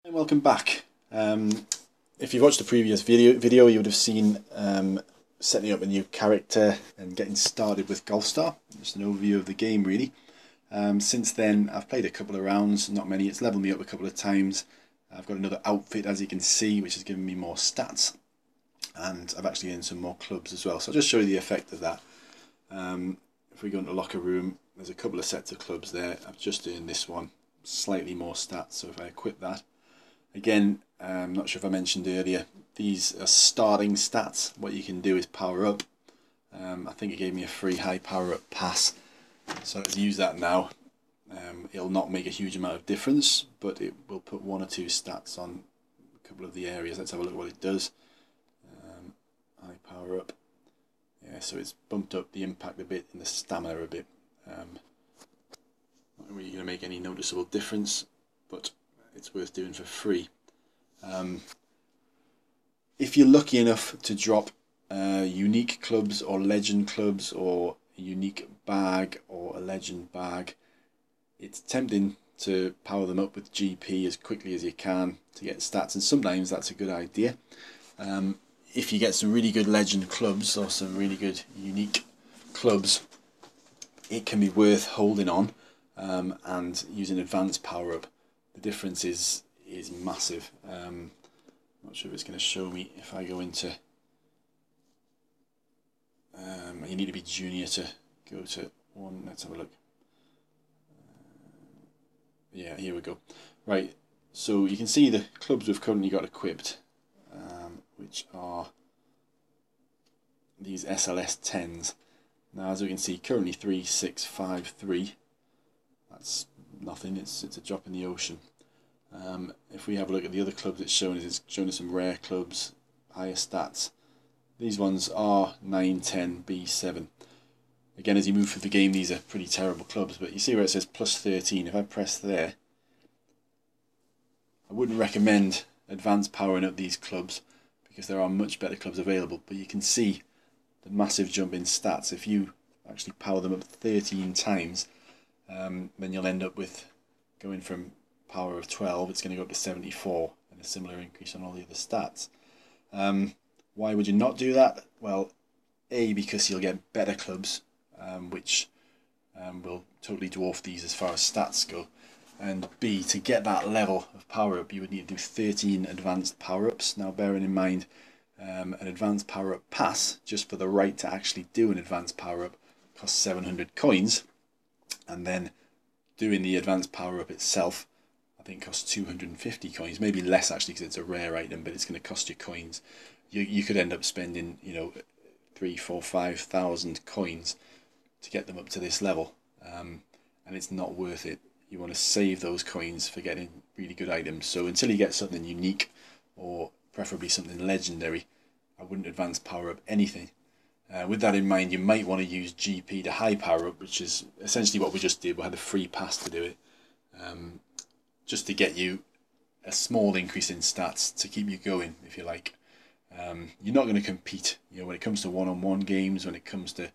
And welcome back. If you've watched the previous video you would have seen setting up a new character and getting started with Golfstar. Just an overview of the game really. Since then I've played a couple of rounds, not many. It's leveled me up a couple of times. I've got another outfit, as you can see, which has given me more stats, and I've actually earned some more clubs as well. So I'll just show you the effect of that. If we go into locker room, there's a couple of sets of clubs there. I've just earned this one, slightly more stats, so if I equip that, again, I'm not sure if I mentioned earlier, these are starting stats. What you can do is power up. I think it gave me a free high power up pass, so let's use that now. It'll not make a huge amount of difference, but it will put one or two stats on a couple of the areas. Let's have a look at what it does. High power up. Yeah, so it's bumped up the impact a bit and the stamina a bit. Not really going to make any noticeable difference, but it's worth doing for free. If you're lucky enough to drop unique clubs or legend clubs, or a unique bag or a legend bag, it's tempting to power them up with GP as quickly as you can to get stats, and sometimes that's a good idea. If you get some really good legend clubs or some really good unique clubs, it can be worth holding on and using advanced power up. The difference is massive. Not sure if it's going to show me if I go into. You need to be junior to go to one. Let's have a look. Yeah, here we go. Right, so you can see the clubs we've currently got equipped, which are these SLS 10s. Now, as we can see, currently 3, 6, 5, 3. That's nothing. It's a drop in the ocean. If we have a look at the other clubs it's showing us some rare clubs, higher stats. These ones are 9, 10, B7. Again, as you move through the game, these are pretty terrible clubs, but you see where it says plus 13. If I press there, I wouldn't recommend advanced powering up these clubs because there are much better clubs available, but you can see the massive jump in stats. If you actually power them up 13 times, then you'll end up with going from power of 12, it's going to go up to 74, and a similar increase on all the other stats. Why would you not do that? Well, A, because you'll get better clubs, which will totally dwarf these as far as stats go, and B, to get that level of power up you would need to do 13 advanced power ups. Now, bearing in mind an advanced power up pass, just for the right to actually do an advanced power up, costs 700 coins, and then doing the advanced power up itself I think costs 250 coins, maybe less actually because it's a rare item, but it's going to cost you coins. You could end up spending 3, 4, 5,000 coins to get them up to this level, and it's not worth it. You want to save those coins for getting really good items. So until you get something unique, or preferably something legendary, I wouldn't advance power up anything. With that in mind, you might want to use GP to high power up, which is essentially what we just did. We had a free pass to do it, just to get you a small increase in stats to keep you going, if you like. You're not going to compete, when it comes to one-on-one games, when it comes to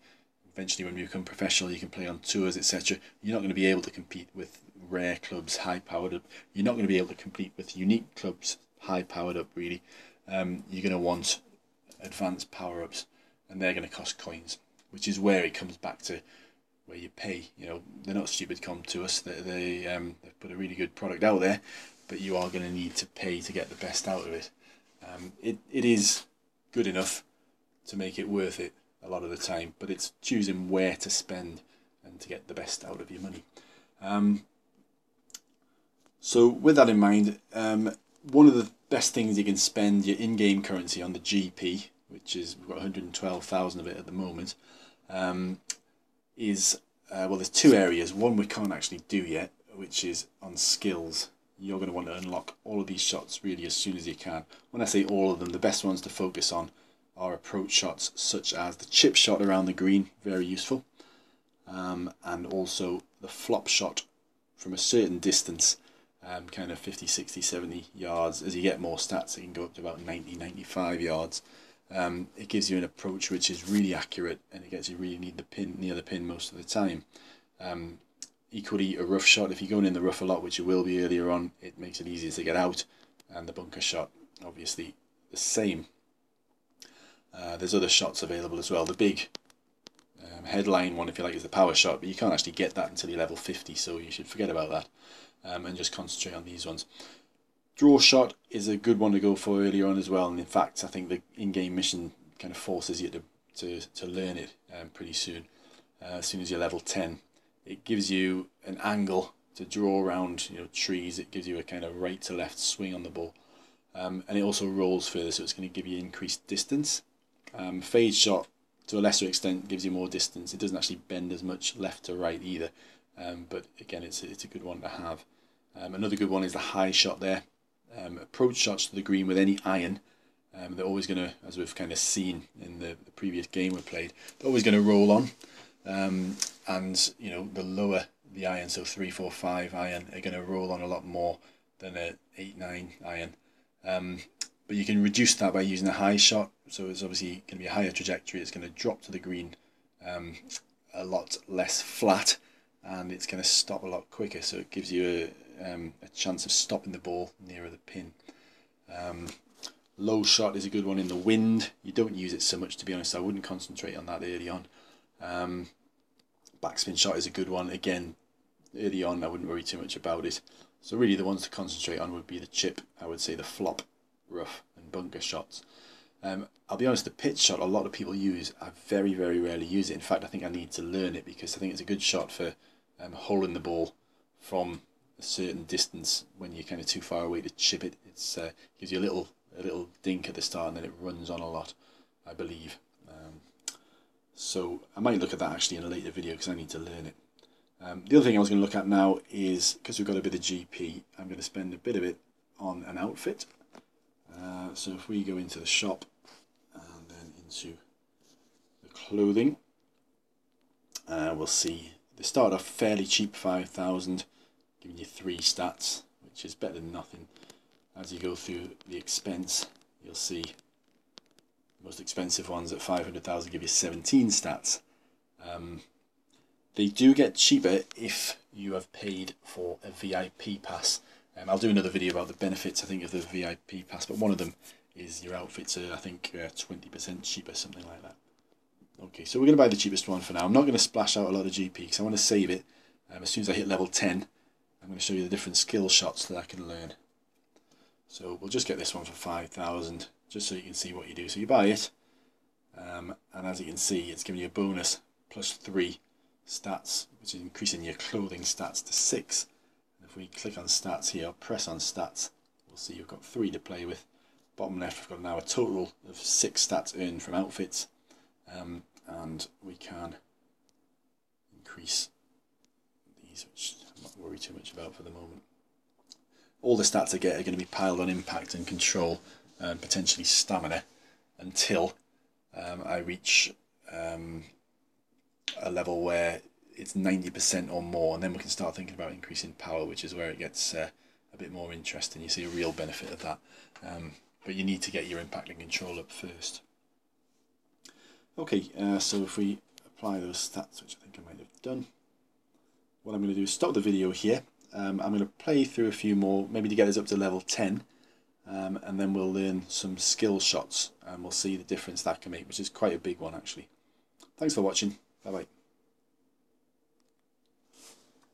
eventually when you become professional, you can play on tours, etc. You're not going to be able to compete with rare clubs, high-powered up. You're not going to be able to compete with unique clubs, high-powered up, really. You're going to want advanced power-ups, and they're going to cost coins, which is where it comes back to where you pay. They're not stupid come to us. They've put a really good product out there, but you are going to need to pay to get the best out of it. It is good enough to make it worth it a lot of the time, but it's choosing where to spend and to get the best out of your money. So with that in mind, one of the best things you can spend your in-game currency on, the GP, which is, we've got 112,000 of it at the moment, is, well, there's two areas. One we can't actually do yet, which is on skills. You're going to want to unlock all of these shots really as soon as you can. When I say all of them, the best ones to focus on are approach shots, such as the chip shot around the green, very useful, and also the flop shot from a certain distance, kind of 50, 60, 70 yards. As you get more stats, it can go up to about 90, 95 yards. It gives you an approach which is really accurate, and it gets you really near the pin most of the time. Equally, a rough shot, if you're going in the rough a lot, which you will be earlier on, it makes it easier to get out. And the bunker shot, obviously the same. There's other shots available as well. The big headline one, if you like, is the power shot, but you can't actually get that until you're level 50, so you should forget about that and just concentrate on these ones. Draw shot is a good one to go for earlier on as well, and in fact I think the in-game mission kind of forces you to learn it pretty soon. As soon as you're level 10, it gives you an angle to draw around, you know, trees. It gives you a kind of right to left swing on the ball, and it also rolls further, so it's going to give you increased distance. Fade shot, to a lesser extent, gives you more distance. It doesn't actually bend as much left to right either, but again, it's a good one to have. Another good one is the high shot there. Approach shots to the green with any iron, they're always going to, as we've kind of seen in the previous game we played, they're always going to roll on. And you know, the lower the iron, so 3, 4, 5 iron, are going to roll on a lot more than a 8, 9 iron. But you can reduce that by using a high shot, so it's obviously going to be a higher trajectory. It's going to drop to the green a lot less flat, and it's going to stop a lot quicker, so it gives you a chance of stopping the ball nearer the pin. Low shot is a good one in the wind. You don't use it so much, to be honest. I wouldn't concentrate on that early on. Backspin shot is a good one. Again, early on I wouldn't worry too much about it. So really the ones to concentrate on would be the chip, I would say the flop, rough and bunker shots. I'll be honest, the pitch shot a lot of people use. I very, very rarely use it. In fact, I think I need to learn it, because I think it's a good shot for holding the ball from a certain distance when you're kind of too far away to chip it. It gives you a little dink at the start, and then it runs on a lot, I believe. So I might look at that actually in a later video, because I need to learn it. The other thing I was going to look at now is, because we've got a bit of GP, I'm going to spend a bit of it on an outfit. So if we go into the shop and then into the clothing, we'll see they start off fairly cheap, 5,000, giving you 3 stats, which is better than nothing. As you go through the expense, you'll see the most expensive ones at 500,000 give you 17 stats. They do get cheaper if you have paid for a VIP pass. I'll do another video about the benefits, I think, of the VIP pass, but one of them is your outfits are, I think, 20% cheaper, something like that. Okay, so we're going to buy the cheapest one for now. I'm not going to splash out a lot of GP, because I want to save it. As soon as I hit level 10, I'm going to show you the different skill shots that I can learn. So we'll just get this one for 5,000, just so you can see what you do. So you buy it, and as you can see, it's giving you a bonus plus 3 stats, which is increasing your clothing stats to 6. And if we click on stats here, press on stats, we'll see you've got 3 to play with. Bottom left, we've got now a total of 6 stats earned from outfits, and we can increase these, which I'm not worried too much about for the moment. All the stats I get are going to be piled on impact and control and potentially stamina until I reach a level where it's 90% or more, and then we can start thinking about increasing power, which is where it gets a bit more interesting. You see a real benefit of that, but you need to get your impact and control up first. Okay, so if we apply those stats, which I think I might have done, what I'm going to do is stop the video here. I'm going to play through a few more, maybe to get us up to level 10, and then we'll learn some skill shots, and we'll see the difference that can make, which is quite a big one actually. Thanks for watching. Bye bye.